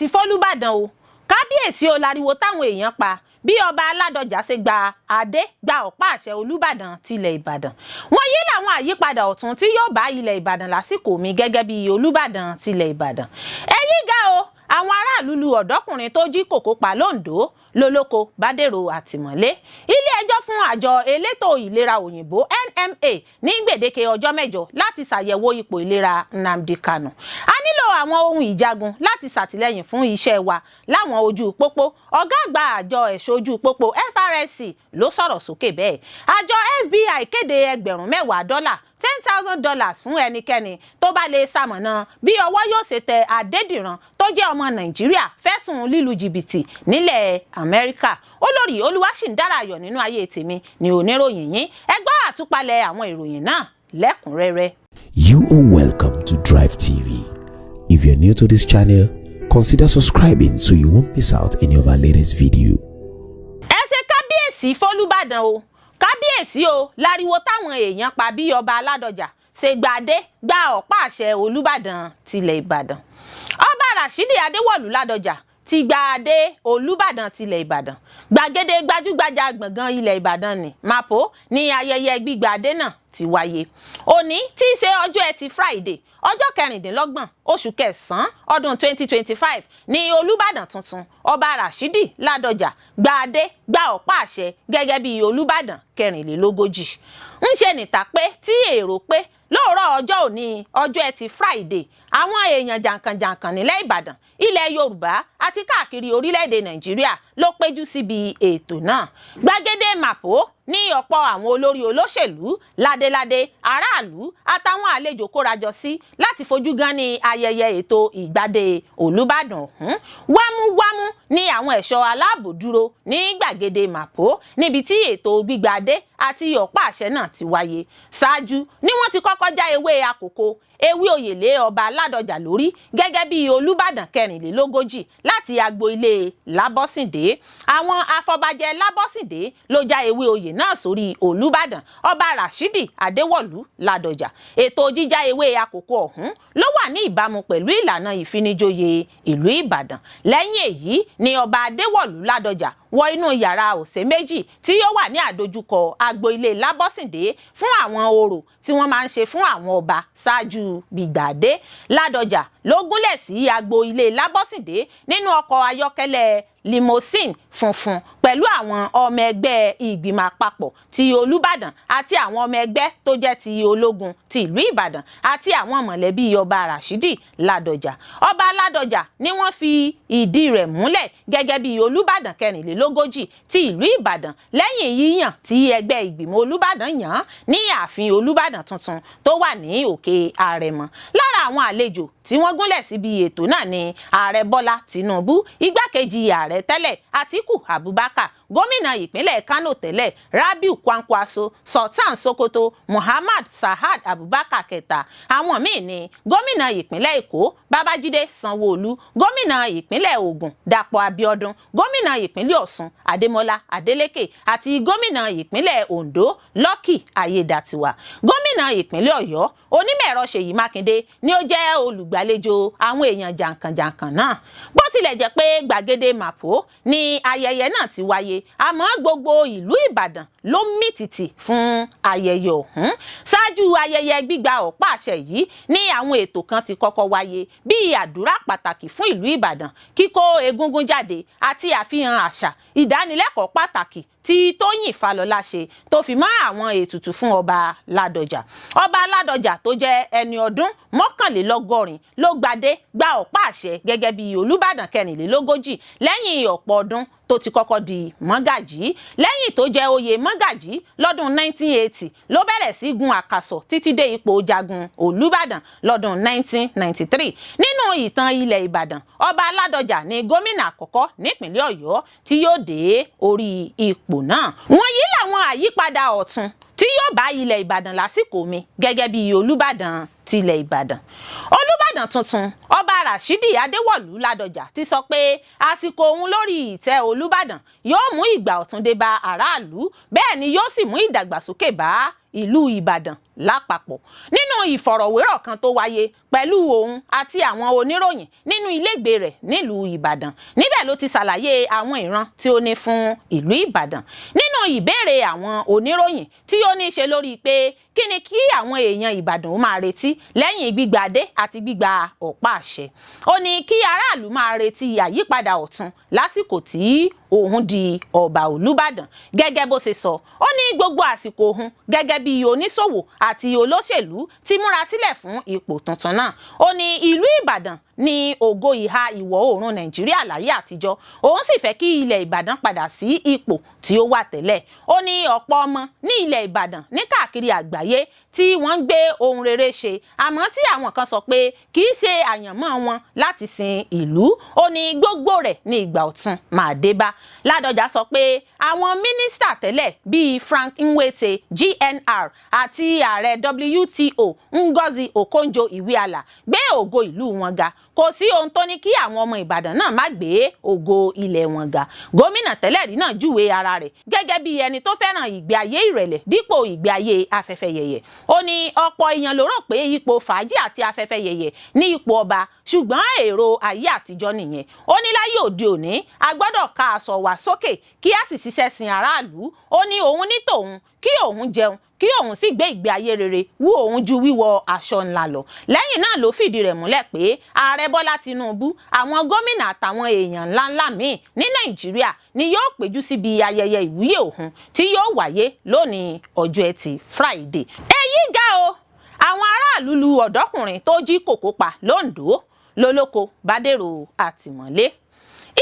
kábíyèsí f'Olúbàdàn o kábíyèsí o láriwo táwọn èèyàn pa bí ọba Ládọjà ṣe gba adé gba ọ̀pá àṣẹ Olúbàdàn tilẹ̀ Ìbàdàn. Wọ̀nyí làwọn àyípadà ọ̀tun tí yóò bá ilẹ̀ Ìbàdàn lásìkò mi gẹ́gẹ́ bí Olúbàdàn tilẹ̀ Ìbàdàn. Èyí ga o àwọn aráàlú lu ọ̀dọ́kùnrin tó jí kòkó pa l'Oǹdó lólóko bá dèrò àtìmọ́lé. Ilé-ẹjọ́ fún àjọ elétò ìlera òyìnbó NMA ní gbèdéke ọjọ́ 8 láti ṣàyẹ̀wò ipò ìlera Nnamdi Kanu. A nílò àwọn ohun ìjagun láti ṣàtìlẹ́yìn fún iṣẹ́ wa láwọn ojú pópó. Ọ̀gá àgbà àjọ ẹ̀ṣọ́ ojú pópó FRSC ló sọ̀rọ̀ sókè bẹ́ẹ̀. Àjọ FBI kéde $10,000 $10,000 fún ẹnikẹ́ni tó bá lè ṣamọ̀nà bí ọwọ́ yóò ṣe tẹ Adédìran tó jẹ́ ọmọ Nàìjíríà fẹ̀sùn lílu jìbìtì nílẹ̀ Amẹ́ríkà. Olórí Olúwaṣìndáráyọ̀ nínú ayé tèmi ni oníròyìn yín. Ẹ gbọ́ àtúpalẹ̀ àwọn ìròyìn náà lẹ́kùnrẹ́rẹ́. You are welcome to Drive TV. If you're new to this channel, consider subscribing so you won't miss out any of our latest video. Ẹ ṣe kábíyèsí f'Olúbàdàn o kábíyèsí o láriwo táwọn èèyàn pa bí ọba Ládọjà ṣe gbadé gba ọ̀pá àṣẹ Olúbàdàn tilẹ̀ Ìbàdàn. Ọba Rashidi Adéwọ̀lú Ládọjà ti gba adé Olúbàdàn tilẹ̀ Ìbàdàn. Gbàgede gbajúgbajà gbọ̀ngàn ilẹ̀ Ìbàdàn ní Mapo ní ayẹyẹ gbígba adé náà ti wáyé. Òní tí í ṣe ọjọ́ Ẹtì Friday ọjọ́ 26 oṣù kẹsàn-án ọdún 2025 ní Olúbàdàn tuntun ọba Rashidi Ládọjà gba adé gba ọ̀pá àṣẹ gẹ́gẹ́ bí Olúbàdàn 44. ń ṣe nìta pé tí èrò pé lóòrọ̀ ọjọ́ òní ọjọ́ Ẹtì Friday àwọn èèyàn jàǹkànjàǹkàn nílẹ̀ Ìbàdàn ilẹ̀ Yorùbá àti káàkiri orílẹ̀-èdè Nàìjíríà ló péjú síbi ètò náà. Gbàgede Mapo ní ọ̀pọ̀ àwọn olórí olóṣèlú ládéládé aráàlú àtàwọn àlejò kórajọ sí láti fojú gan ní ayẹyẹ ètò ìgbadé Olúbàdàn ọ̀hún. Wámúwámú ní àwọn ẹ̀ṣọ́ aláàbò dúró ní gbàgede Mapo níbi tí ètò gbígbadé àti ọ̀pá àṣẹ náà ti wáyé. Ṣáájú ni wọ́n ti kọ́kọ́ já ewé àkókò ewé òyèlé ọba Ládọjà lórí gẹ́gẹ́ bí Olúbàdàn 44 láti agbo ilé Lábọ́sìndé. Àwọn afọbajẹ Lábọ́sìndé ló já ewé oyè náà sórí Olúbàdàn ọba Rashidi Adéwọ̀lú Ládọjà. Ètò jíjá ewé àkókò ọ̀hún ló wà ní ìbámu pẹ̀lú ìlànà ìfinijoyè ìlú Ìbàdàn. Lẹ́yìn èyí ni ọba Adéwọ̀lú Ládọjà wọ inú yàrá òsè méjì tí yóò wà ní àdójúkọ agbo ilé Lábọ́sìndé fún àwọn orò tí wọ́n máa ń ṣe fún àwọn ọba ṣáájú gbígbadé. Ládọjà ló gúnlẹ̀ sí agbo ilé Lábọ́sìndé nínú ọkọ̀ ayọ́kẹ́lẹ́ limousine funfun pẹ̀lú àwọn ọmọ ẹgbẹ́ ìgbìmọ̀ àpapọ̀ ti Olúbàdàn àti àwọn ọmọ ẹgbẹ́ tó jẹ́ ti ológun ti ìlú Ìbàdàn àti àwọn mọ̀lẹ́bí ọba Rashidi Ládọjà. Ọba Ládọjà ni wọ́n fi ìdí rẹ̀ múlẹ̀ gẹ́gẹ́ bí Olúbàdàn 44 ti ìlú Ìbàdàn lẹ́yìn yíyàn tí ẹgbẹ́ ìgbìmọ̀ Olúbàdàn yàn ní ààfin Olúbàdàn tuntun tó wà ní Òkè Àrẹ̀mọ. Lára àwọn àlejò tí wọ́n gúnlẹ̀ síbi ètò náà ni Ààrẹ Bọ́lá Tinubu, igbákejì ààrẹ tẹ́lẹ̀ Atiku Abubakar, gómìnà ìpínlẹ̀ Kano tẹ́lẹ̀ Rabiu Kwankwaso, Sultan Sokoto Muhammad Sa'ad Abubakar kẹta. Àwọn míì ni gómìnà ìpínlẹ̀ Èkó Babájídé Sanwó-Olú, gómìnà ìpínlẹ̀ Ògùn Dàpọ̀ Abíọ́dún, gómìnà ìpínlẹ̀ Ọ̀ṣun Adémọ́lá Adélékè àti gómìnà ìpínlẹ̀ Oǹdó Lucky Ayédàtiwà. Gómìnà ìpínlẹ̀ Ọ̀yọ́ Onímọ̀-ẹ̀rọ Ṣèyí Mákindé ni ó jẹ́ olùgbàlejò àwọn èèyàn jàǹkànjàǹkàn náà. Bó tilẹ̀ jẹ́ pé gbàgede Mapo ni ayẹyẹ náà ti wáyé àmọ́ gbogbo ìlú Ìbàdàn ló mìtìtì fún ayẹyẹ ọ̀hún. Ṣáájú ayẹyẹ gbígba ọ̀pá àṣẹ yìí ní àwọn ètò kan ti kọ́kọ́ wáyé bíi àdúrà pàtàkì fún ìlú Ìbàdàn, kíkó egúngún jáde àti àfihàn àṣà, ìdánilẹ́kọ̀ọ́ pàtàkì tí Tóyìn Fálọlá ṣe tó fi mọ́ àwọn ètùtù fún ọba Ládọjà. Ọba Ládọjà tó jẹ́ ẹni ọdún 81 ló gbadé gba ọ̀pá àṣẹ gẹ́gẹ́ bí Olúbàdàn 44 lẹ́yìn ọ̀pọ̀ ọdún tó ti kọ́kọ́ di mọ́gàjí. Lẹ́yìn tó jẹ oyè mọ́gàjí lọ́dún 1980 ló bẹ̀rẹ̀ sí gun àkàsọ̀ títí dé ipò jagun Olúbàdàn lọ́dún 1993. Nínú ìtàn ilẹ̀ Ìbàdàn, ọba Ládọjà ni gómìnà àkọ́kọ́ nípìnlẹ̀ Ọ̀yọ́ tí yóò dé orí ipò náà. Wọ̀nyí làwọn àyípadà ọ̀tun tí yóò bá ilẹ̀ Ìbàdàn lásìkò mi gẹ́gẹ́ bí Olúbàdàn tilẹ̀ Ìbàdàn. Olúbàdàn tuntun ọba Rashidi Adéwọ̀lú Ládọjà ti sọ pé àsìkò òun lórí ìtẹ́ Olúbàdàn yóò mú ìgbà ọ̀tun dé bá aráàlú, bẹ́ẹ̀ ni yóò sì mú ìdàgbàsókè bá ìlú Ìbàdàn lápapọ̀. Nínú ìfọ̀rọ̀wérọ̀ kan tó wáyé pẹ̀lú òun àti àwọn oníròyìn nínú ilégbèé rẹ̀ nílùú Ìbàdàn, níbẹ̀ ló ti ṣàlàyé àwọn ìran tí ó ní fún ìlú Ìbàdàn. Nínú ìbéèrè àwọn oníròyìn tí ó ní ṣe lórí pé kí ni kí àwọn èèyàn Ìbàdàn ó máa retí lẹ́yìn gbígba adé àti gbígba ọ̀pá àṣẹ, ó ní kí aráàlú máa retí àyípadà ọ̀tun lásìkò tí òun di ọba Olúbàdàn. Gẹ́gẹ́ bó ṣe sọ, ó ní gbogbo àsìkò òun gẹ́gẹ́ bí oníṣòwò àti olóṣèlú ti múra sílẹ̀ fún ipò tuntun náà. Ó ní ìlú Ìbàdàn ní ògo ìhà ìwọ̀ oòrùn Nàìjíríà láyé àtijọ́, òun sì fẹ́ kí ilẹ̀ Ìbàdàn padà sí ipò tí ó wà tẹ́lẹ̀. Ó ní ọ̀pọ̀ ọmọ ní ilẹ̀ Ìbàdàn ní káàkiri àgbáyé tí wọ́n ń gbé ohun rere ṣe, àmọ́ tí àwọn kan sọ pé kì í ṣe àyànmọ́ wọn láti sin ìlú. Ó ní gbogbo rẹ̀ ní ìgbà ọ̀tun máa dé bá. Ládọjà sọ pé àwọn mínísítà tẹ́lẹ̀ bíi Frank Nweke GNR àti ààrẹ WTO Ngozi Okonjo-Iweala gbé ògo ìlú wọn ga. Kò sí ohun tó ní kí àwọn ọmọ Ìbàdàn náà má gbé ògo ilẹ̀ wọn ga. Gómìnà tẹ́lẹ̀ rí náà júwe ara rẹ̀ gẹ́gẹ́ bí ẹni tó fẹ́ràn ìgbé ayé ìrẹ̀lẹ̀ dípò ìgbé ayé afẹ́fẹ́ yẹ̀yẹ̀. Ó ní ọ̀pọ̀ èèyàn ló rò pé ipò fàájì àti afẹ́fẹ́ yẹ̀yẹ̀ ní ipò ọba, ṣùgbọ́n èrò ayé àtijọ́ nìyẹn. Ó ní láyé òde òní a gbọ́dọ̀ ká aṣọ wa sókè kí a sì ṣiṣẹ́ sin aráàlú. Ó ní òun ní tòun kí òun jẹun kí òun sì gbé ìgbé ayé rere wú òun ju wíwọ aṣọ ńlá lọ. Lẹ́yìn náà ló fìdí rẹ̀ múlẹ̀ pé ààrẹ Bọ́lá Tinubu, àwọn gómìnà àtàwọn èèyàn ńláńlá míì ní Nàìjíríà ni yóò péjú síbi ayẹyẹ ìwúyè òun tí yóò wáyé lónìí ọjọ́ Ẹtì Friday. Èyí ga o, àwọn aráàlú lu ọ̀dọ́kùnrin tó jí kòkó pa l'Oǹdó lólóko bá dèrò àtìmọ́lé.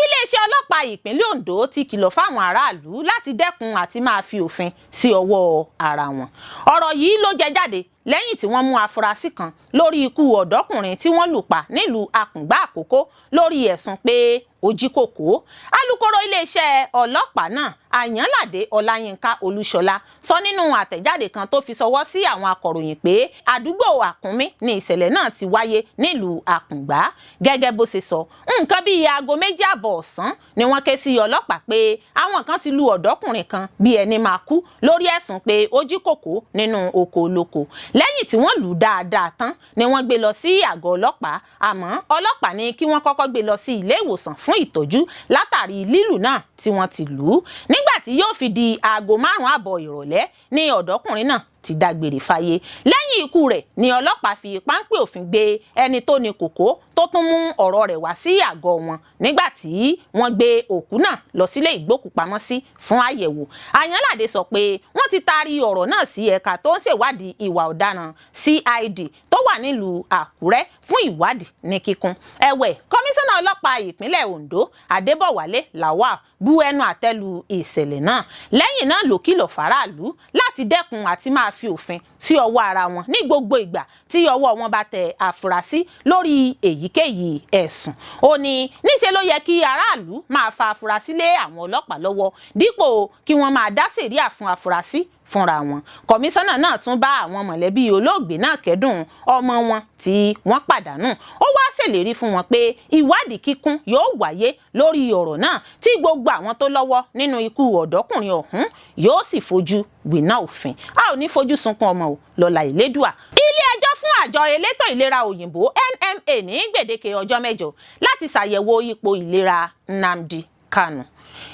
Iléeṣẹ́ ọlọ́pàá ìpínlẹ̀ Ondo ti kìlọ̀ fáwọn aráàlú láti dẹ́kun àti máa fi òfin sí ọwọ́ ara wọn. Ọ̀rọ̀ yìí ló jẹ jáde lẹ́yìn tí wọ́n mú afurasí kan lórí ikú ọ̀dọ́kùnrin tí wọ́n lù pa nílùú Àkùngbá Àkókó lórí ẹ̀sùn pé ó jí kòkó. Alukoro iléeṣẹ́ ọlọ́pàá náà Àyànládé Ọláyínká Olúṣọlá sọ nínú àtẹ̀jáde kan tó fi ṣọwọ́ sí àwọn akọ̀ròyìn pé àdúgbò Àkúnmí ni ìṣẹ̀lẹ̀ náà ti wáyé nílùú Àkùngbá. Gẹ́gẹ́ bó ṣe sọ, nǹkan bíi aago 2:30 ọ̀sán ni wọ́n ké sí ọlọ́pàá pé àwọn kan ti lu ọ̀dọ́kùnrin kan bí ẹni máa kú lórí ẹ̀sùn pé ó jí kòkó nínú oko olóko. Lẹ́yìn tí wọ́n lù ú dáadáa tán ni wọ́n gbé lọ sí àgọ́ ọlọ́pàá, àmọ́ ọlọ́pàá ní kí wọ́n kọ́kọ́ gbé lọ sí ilé ìwòsàn fún ìtọ́jú látàrí lílù náà tí wọ́n ti lù ú. Nígbà tí yóò fi di aago 5:30 ìrọ̀lẹ́ ni ọ̀dọ́kùnrin náà ti dágbére fáyé. Lẹ́yìn ikú rẹ̀ ni ọlọ́pàá fi páńpẹ́ òfin gbé ẹni tó ní kòkó tó tún mú ọ̀rọ̀ rẹ̀ wá sí àgọ́ wọn nígbà tí wọ́n gbé òkú náà lọ sílé ìgbókùpamọ́sí fún àyẹ̀wò. Àyànládé sọ pé wọ́n ti taari ọ̀rọ̀ náà sí ẹ̀ka tó ń ṣèwádìí ìwà ọ̀daràn CID tó wà nílùú Àkúrẹ́ fún ìwádìí ní kíkún. Ẹ̀wẹ̀, kọmíṣánná ọlọ́pàá ìpínlẹ̀ Ondo Adébọ̀wálé Lawal bu ẹnu àtẹ́ lu ìṣẹ̀lẹ̀ náà. Lẹ́yìn náà ló kìlọ̀ fáráàlú láti dẹ́kun àti máa fi òfin sí ọwọ́ ara wọn ní gbogbo ìgbà tí ọwọ́ wọn bá tẹ àfúrásì lórí èyíkéyìí ẹ̀sùn. Ó ní níṣe ló yẹ kí aráàlú máa fa àfúrásì lé àwọn ọlọ́pàá lọ́wọ́ dípò kí wọ́n máa dá sẹ̀ríà fún àfúrásì fúnra wọn. Kọmíṣánná náà tún bá àwọn mọ̀lẹ́bí olóògbé náà kẹ́dùn ọmọ wọn tí wọ́n pàdánù. Ó wá ṣèlérí fún wọn pé ìwádìí kíkún yóò wáyé lórí ọ̀rọ̀ náà tí gbogbo àwọn tó lọ́wọ́ nínú ikú ọ̀dọ́kùnrin ọ̀hún yóò sì fojú winá òfin. A ò ní fojú sunkún ọmọ o lọ́la ìlédùà. Ilé ẹjọ́ fún àjọ elétò ìlera òyìnbó NMA ní gbèdéke ọjọ́ 8 láti ṣàyẹ̀wò ipò ìlera Nnamdi Kanu.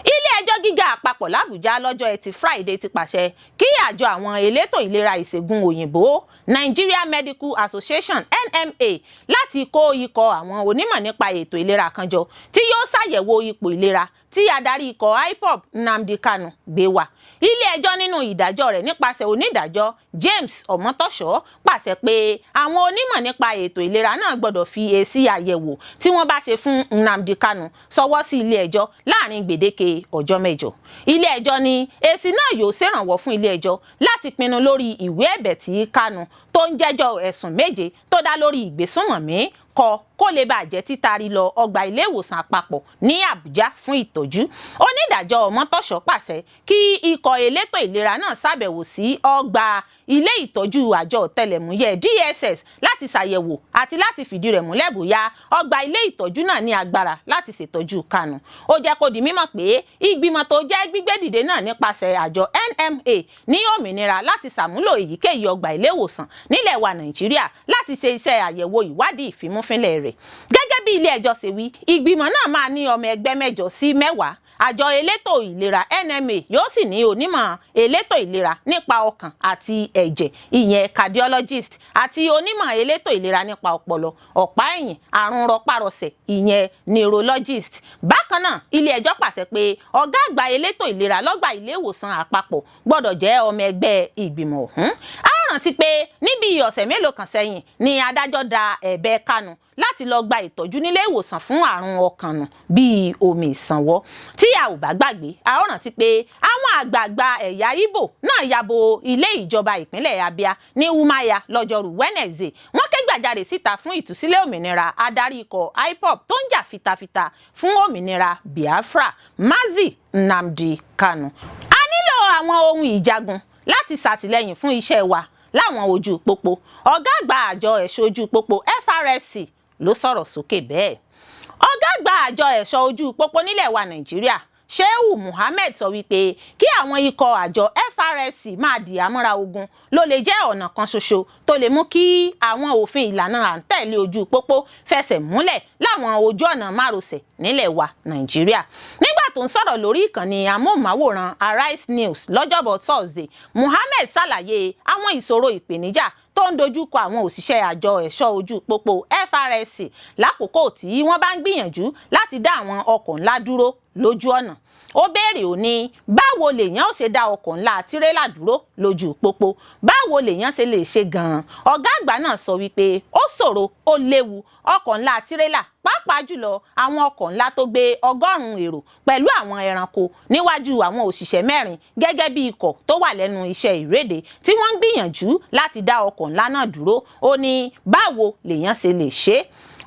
Ilé ẹjọ́ gíga àpapọ̀ l'Àbújá lọ́jọ́ Ẹtì Friday ti pàṣẹ kí àjọ àwọn elétò ìlera ìṣègùn òyìnbó Nigeria Medical Association NMA láti kó ikọ̀ àwọn onímọ̀ nípa ètò ìlera kan jọ tí yóò ṣàyẹ̀wò ipò ìlera tí adarí ikọ̀ IPOB Nnamdi Kanu gbé wá. Ilé ẹjọ́ nínú ìdájọ́ rẹ̀ nípasẹ̀ onídàájọ́ James Omotosho pàṣẹ pé àwọn onímọ̀ nípa ètò ìlera náà gbọ́dọ̀ fi èsì àyẹ̀wò tí wọ́n bá ṣe fún Nnamdi Kanu ṣọwọ́ sí ilé ẹjọ́ láàrin gbèdéke ọjọ́ 8. Ilé ẹjọ́ ní èsì náà yóò ṣèrànwọ́ fún ilé ẹjọ́ láti pinnu lórí ìwé ẹ̀bẹ̀ tí Kanu tó ń jẹ́jọ́ ẹ̀sùn 7 tó dá lórí ìgbésùnmọ̀mí kọ kó lè bàjẹ́ títari lọ ọgbà ilé ìwòsàn àpapọ̀ ní Àbújá fún ìtọ́jú. Onídàájọ́ Ọmọ́tọ́ṣọ̀ pàṣẹ kí ikọ̀ elétò ìlera náà ṣàbẹ̀wò sí ọgbà ilé ìtọ́jú àjọ ọ̀tẹlẹ̀múyẹ́ DSS láti ṣàyẹ̀wò àti láti fìdí rẹ̀ múlẹ̀ bóyá ọgbà ilé ìtọ́jú náà ní agbára láti ṣètọ́jú Kanu. Ó jẹ́ kó di mímọ̀ pé ìgbìmọ̀ tó jẹ́ gbígbé dìde náà nípasẹ̀ àjọ NMA ní òmìnira láti ṣàmúlò èyíkéyìí ọgbà ilé ìwòsàn nílẹ̀ wa Nàìjíríà láti ṣe iṣẹ́ àyẹ̀wò ìwádìí ìfimúfínlẹ̀ rẹ̀. Gẹ́gẹ́ bí ilé ẹjọ́ ṣe wí, ìgbìmọ̀ náà máa ní ọmọ ẹgbẹ́ 8 sí 10. Àjọ elétò ìlera NMA yóò sì ní onímọ̀ elétò ìlera nípa ọkàn àti ẹ̀jẹ̀ ìyẹn cardiologist àti onímọ̀ elétò ìlera nípa ọpọlọ, ọ̀pá ẹ̀yìn, àrùn rọpárọsẹ̀ ìyẹn neurologist. Bákan náà, ilé ẹjọ́ pàṣẹ pé ọ̀gá àgbà elétò ìlera lọ́gbà ilé ìwòsàn àpapọ̀ gbọ́dọ̀ jẹ́ ọmọ ẹgbẹ́ ìgbìmọ̀ ọ̀hún. A rántí pé níbi ọ̀sẹ̀ mélòó kan sẹ́yìn ni adájọ́ da ẹ̀bẹ̀ Kanu láti lọ gba ìtọ́jú nílé ìwòsàn fún àrùn ọkàn nù bíi omi ìsànwọ́. Tí a ò bá gbàgbé, a ó rántí pé àwọn àgbààgbà ẹ̀yà Ìgbò náà yabo ilé ìjọba ìpínlẹ̀ Abia ní Umuahia lọ́jọ́rú Wednesday. Wọ́n ké gbàjarè síta fún ìtúsílẹ̀ òmìnira adarí ikọ̀ IPOB tó ń jà fitafita fún òmìnira Biafra, Mazi Nnamdi Kanu. A nílò àwọn ohun ìjagun láti ṣàtìlẹ́yìn fún iṣẹ́ wa láwọn ojú pópó. Ọ̀gá àgbà àjọ ẹ̀ṣọ́ ojú pópó FRSC ló sọ̀rọ̀ sókè bẹ́ẹ̀. Ọ̀gá àgbà àjọ ẹ̀ṣọ́ ojú pópó nílẹ̀ wa Nàìjíríà Shehu Muhammed sọ wípé kí àwọn ikọ̀ àjọ FRSC máa dì àmúra ogun ló lè jẹ́ ọ̀nà kan ṣoṣo tó lè mú kí àwọn òfin ìlànà à ń tẹ̀lé ojú pópó fẹsẹ̀ múlẹ̀ láwọn ojú ọ̀nà márosẹ̀ nílẹ̀ wa Nàìjíríà. Nígbà tó ń sọ̀rọ̀ lórí ìkànnì amóhùnmáwòrán Arise News lọ́jọ́bọ̀ Thursday, Muhammed ṣàlàyé àwọn ìṣòro ìpèníjà tó ń dojúkọ àwọn òṣìṣẹ́ àjọ ẹ̀ṣọ́ ojú pópó FRSC lákòókò tí wọ́n bá ń gbìyànjú láti dá àwọn ọkọ̀ ńlá dúró lójú ọ̀nà. Ó béèrè ó ní báwo lèèyàn ó ṣe dá ọkọ̀ ńlá tirẹ́là dúró lójú pópó, báwo lèèyàn ṣe lè ṣe gan-an. Ọ̀gá àgbà náà sọ wípé ó ṣòro, ó léwu ọkọ̀ ńlá tirẹ́là pàápàá jùlọ àwọn ọkọ̀ ńlá tó gbé 100 èrò pẹ̀lú àwọn ẹranko níwájú àwọn òṣìṣẹ́ 4 gẹ́gẹ́ bí ikọ̀ tó wà lẹ́nu iṣẹ́ ìréde tí wọ́n ń gbìyànjú láti dá ọkọ̀ ńlá náà dúró. Ó ní báwo lèèyàn ṣe lè ṣe.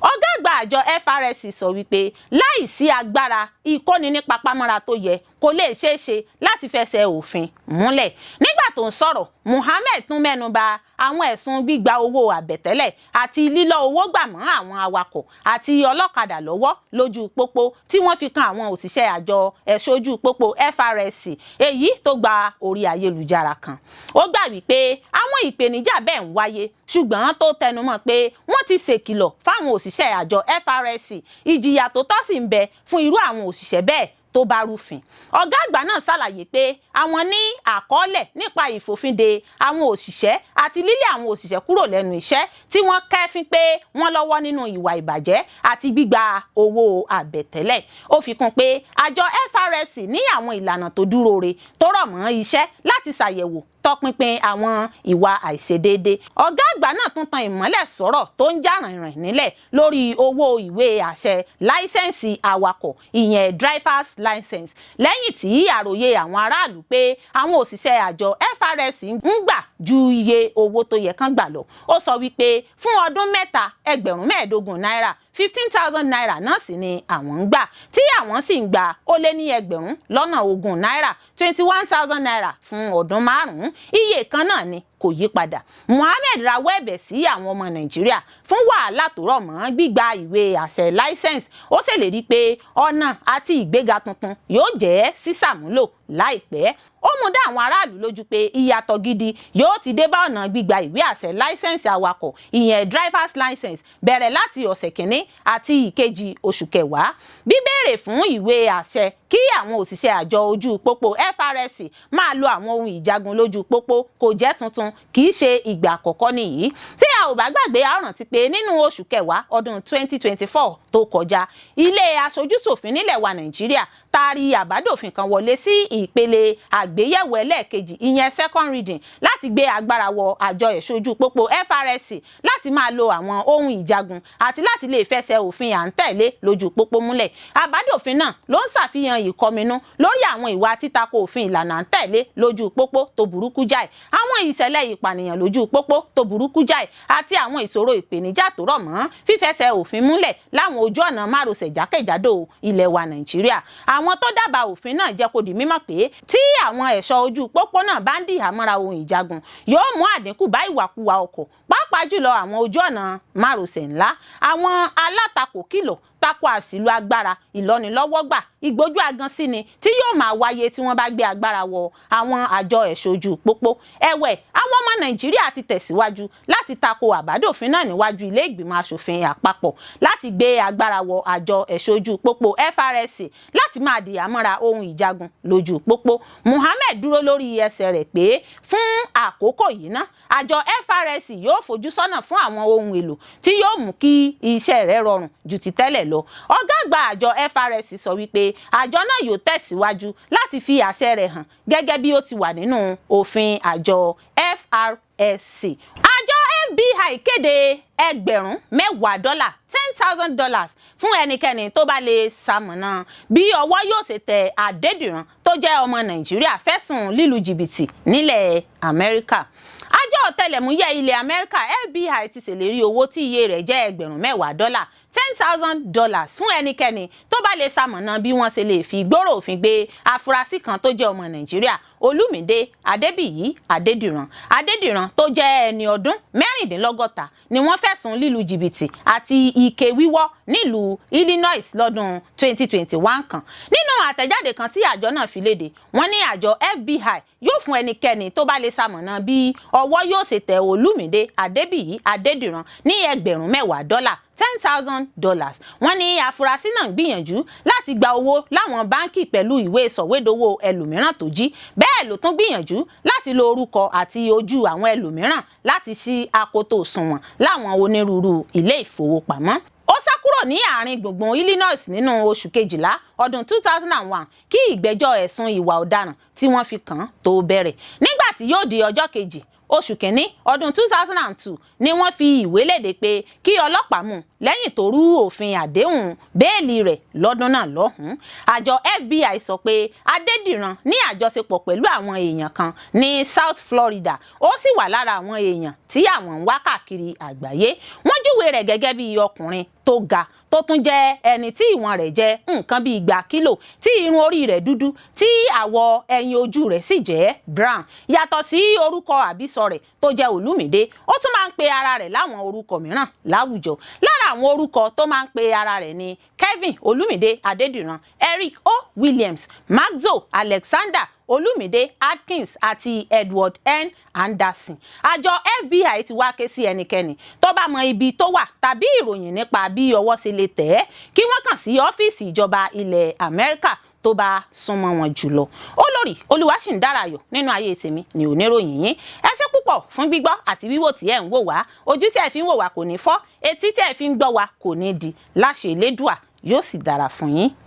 Ọ̀gá àgbà àjọ FRSC sọ wípé láìsí agbára ìkóni ní papámọ́ra tó yẹ kò lè ṣeé ṣe láti fẹsẹ̀ òfin múlẹ̀. Nígbà tó ń sọ̀rọ̀, Muhammed tún mẹ́nuba àwọn ẹ̀sùn gbígba owó àbẹ̀tẹ́lẹ̀ àti lílọ́ owó gbà mọ́ àwọn awakọ̀ àti ọlọ́kadà lọ́wọ́ lójú pópó tí wọ́n fi kan àwọn òṣìṣẹ́ àjọ ẹ̀ṣọ́ ojú pópó FRSC èyí tó gba orí ayélujára kan. Ó gbà wípé àwọn ìpèníjà bẹ́ẹ̀ ń wáyé ṣùgbọ́n tó tẹnumọ́ pé wọ́n ti ṣèkìlọ̀ fáwọn òṣìṣẹ́ àjọ FRSC ìjìyà tó tọ́ sì ń bẹ fún irú àwọn òṣìṣẹ́ bẹ́ẹ̀ tó bá rúfin. Ọ̀gá àgbà náà ṣàlàyé pé àwọn ní àkọọ́lẹ̀ nípa ìfòfinde àwọn òṣìṣẹ́ àti lílé àwọn òṣìṣẹ́ kúrò lẹ́nu iṣẹ́ tí wọ́n kẹ́fín pé wọ́n lọ́wọ́ nínú ìwà ìbàjẹ́ àti gbígba owó àbẹ̀tẹ́lẹ̀. Ó fi kún pé àjọ FRSC ní àwọn ìlànà tó dúró re tó rọ̀ mọ́ iṣẹ́ láti ṣàyẹ̀wò tọpinpin àwọn ìwà àìṣedéédé. Ọ̀gá àgbà náà tún tan ìmọ́lẹ̀ sọ̀rọ̀ tó ń jà rìnrìn nílẹ̀ lórí owó ìwé àṣẹ láísẹ̀nsì awakọ̀ ìyẹn drivers license lẹ́yìn tí àròyé àwọn aráàlú pé àwọn òṣìṣẹ́ àjọ FRSC ń gbà ju iye owó tó yẹ kán gbà lọ. Ó sọ wípé fún ọdún 3 ẹgbẹ̀rún 15 náírà 15,000 naira náà sì ni àwọn ń gbà tí àwọn sì ń gbà ó lé ní ẹgbẹ̀rún lọ́nà 20 náírà 21,000 naira fún ọdún 5. Iye kan náà ni kò yí padà. Muhammed rawọ́ ẹ̀bẹ̀ sí àwọn ọmọ Nàìjíríà fún wàhálà tó rọ̀ mọ́ gbígba ìwé àṣẹ license. Ó ṣèlérí pé ọ̀nà àti ìgbéga tuntun yóò jẹ́ sísàmúlò láìpẹ́. Ó mú dá àwọn aráàlú lójú pé ìyàtọ̀ gidi yóò ti dé bá ọ̀nà gbígba ìwé àṣẹ license awakọ̀ ìyẹn drivers license bẹ̀rẹ̀ láti ọ̀sẹ̀ kìíní àti ìkejì oṣù kẹwàá. Bíbéèrè fún ìwé àṣẹ kí àwọn òṣìṣẹ́ àjọ ojú pópó FRSC máa lo àwọn ohun ìjagun lójú pópó kò jẹ́ tuntun, kì í ṣe ìgbà àkọ́kọ́ nìyí. Tí a ò bá gbàgbé, a rántí pé nínú oṣù kẹwàá ọdún 2024 tó kọjá, ilé aṣojúṣòfin nílẹ̀ wa Nàìjíríà taari àbádòfin kan wọlé sí ìpele àgbéyẹ̀wò ẹlẹ́ẹ̀kejì ìyẹn second reading láti gbé agbára wọ àjọ ẹ̀ṣọ́ ojú pópó FRSC láti máa lo àwọn ohun ìjagun àti láti lè fẹsẹ̀ òfin à ń tẹ̀lé lójú pópó múlẹ̀. Àbádòfin náà ló ń ṣàfihàn ìkọminú lórí àwọn ìwà títako òfin ìlànà à ń tẹ̀lé lójú pópó tó burúkú jáì. Àwọn ìṣẹ̀lẹ̀ ìṣẹ̀lẹ̀ ìpànìyàn lójú pópó tó burúkú jáì àti àwọn ìṣòro ìpèníjà tó rọ̀ mọ́ fífẹsẹ̀ òfin múlẹ̀ láwọn ojú ọ̀nà márosẹ̀ jákèjádò ilẹ̀ wa Nàìjíríà. Àwọn tó dábàá òfin náà jẹ́ kó di mímọ̀ pé tí àwọn ẹ̀ṣọ́ ojú pópó náà bá ń dìhámọ́ra ohun ìjagun yóò mú àdínkù bá ìwàkuwà ọkọ̀ pàápàá jùlọ àwọn ojú ọ̀nà márosẹ̀ ńlá. Àwọn alátakò kìlọ̀ tako àṣìlò agbára, ìlọ́nilọ́wọ́gbà, ìgbójú agan sí ni tí yóò máa wáyé tí wọ́n bá gbé agbára wọ àwọn àjọ ẹ̀ṣọ́ ojú pópó. Ẹ̀wẹ̀, àwọn ọmọ Nàìjíríà ti tẹ̀síwájú láti tako àbádòfin náà níwájú ilé ìgbìmọ̀ asòfin àpapọ̀ láti gbé agbára wọ àjọ ẹ̀ṣọ́ ojú pópó FRSC láti máa dìhámọ́ra ohun ìjagun lójú pópó. Mohammed dúró lórí ẹsẹ̀ rẹ̀ pé fún àkókò yìí ná àjọ FRSC yóò fojú sọ́nà fún àwọn ohun èlò tí yóò mú kí iṣẹ́ rẹ̀ rọrùn ju ti tẹ́lẹ̀ lọ. Ọ̀gá àgbà àjọ FRSC sọ wípé àjọ náà yóò tẹ̀síwájú láti fi àṣẹ rẹ̀ hàn gẹ́gẹ́ bí ó ti wà nínú òfin àjọ FRSC. Àjọ FBI kéde ẹgbẹ̀rún mẹ́wàá dọ́là $10,000 fún ẹnikẹ́ni tó bá lè ṣamọ̀nà bí ọwọ́ yóò ṣe tẹ Adédìran tó jẹ́ ọmọ Nàìjíríà fẹ̀sùn lílu jìbìtì nílẹ̀ Amẹ́ríkà. Àjọ ọ̀tẹlẹ̀múyẹ́ ilẹ̀ Amẹ́ríkà FBI ti ṣèlérí owó tí iye rẹ̀ jẹ́ ẹgbẹ̀rún mẹ́wàá dọ́là $10,000 fún ẹnikẹ́ni tó bá lè ṣamọ̀nà bí wọ́n ṣe lè fi gbòòrò òfin gbé afurasí kan tó jẹ́ ọmọ Nàìjíríà Olúmídé Adébíyì Adédìran. Adédìran tó jẹ́ ẹni ọdún mẹ́rìndínlọ́gọ́ta ni wọ́n fẹ̀sùn lílu jìbìtì àti ike wíwọ́ nílùú Illinois lọ́dún 2021 kan. Nínú àtẹ̀jáde kan tí àjọ náà fi léde, wọ́n ní àjọ FBI yóò fún ẹnikẹ́ni tó bá lè ṣamọ̀nà bí ọwọ́ yóò ṣe tẹ Olúmídé Adébíyì Adédìran ní ẹgbẹ̀rún mẹ́wàá dọ́là $10,000. Wọ́n ní afurasí náà gbìyànjú láti gba owó láwọn báńkì pẹ̀lú ìwé sọ̀wédowó ẹlòmíràn tó jí. Bẹ́ẹ̀ ló tún gbìyànjú láti lo orúkọ àti ojú àwọn ẹlòmíràn láti ṣí akoto òṣùwọ̀n láwọn onírúurú ilé ìfowópamọ́. Ó sá kúrò ní àárín gbùngbùn Illinois nínú oṣù kejìlá ọdún 2001 kí ìgbẹ́jọ́ ẹ̀sùn ìwà ọ̀daràn tí wọ́n fi kàn án tó bẹ̀rẹ̀. Nígbà tí yóò di ọjọ́ kejì oṣù kìíní ọdún 2002 ni wọ́n fi ìwé léde pé kí ọlọ́pàá mú lẹ́yìn tó rú òfin àdéhùn bẹ́ẹ̀lì rẹ̀ lọ́dún náà lọ́hùn-ún. Àjọ FBI sọ pé Adédìran ní àjọṣepọ̀ pẹ̀lú àwọn èèyàn kan ní South Florida, ó sì wà lára àwọn èèyàn tí àwọn ń wá káàkiri àgbáyé. Wọ́n júwe rẹ̀ gẹ́gẹ́ bí ọkùnrin tó ga tó tún jẹ́ ẹni tí ìwọ̀n rẹ̀ jẹ́ nǹkan bí 2 kílò, tí irun orí rẹ̀ dúdú, tí àwọ̀ ẹ̀yìn ojú rẹ̀ sì jẹ́ brown. Yàtọ̀ sí orúkọ àbísọ rẹ̀ tó jẹ́ Olúmídé, ó tún máa ń pe ara rẹ̀ láwọn orúkọ mìíràn láwùjọ. Lára àwọn orúkọ tó máa ń pe ara rẹ̀ ni Kevin Olúmídé Adédìran, Eric O. Williams, Maxo Alexander Olúmídé Atkins àti Edward N. Anderson. Àjọ FBI ti wá ké sí ẹnikẹ́ni tó bá mọ ibi tó wà tàbí ìròyìn nípa bí ọwọ́ ṣe lè tẹ̀ ẹ́ kí wọ́n kàn sí ọ́fíìsì ìjọba ilẹ̀ Amẹ́ríkà tó bá súnmọ́ wọn jùlọ. Olórí Olúwaṣìndárayọ̀ nínú ayé tèmi ni oníròyìn yín. Ẹ ṣé púpọ̀ fún gbígbọ́ àti wíwò tí ẹ̀ ń wò wá. Ojú tí ẹ fi ń wò wá kò ní fọ́, etí tí ẹ fi ń gbọ́ wá kò ní di. Láṣẹ Elédùà yóò sì dára fún yín.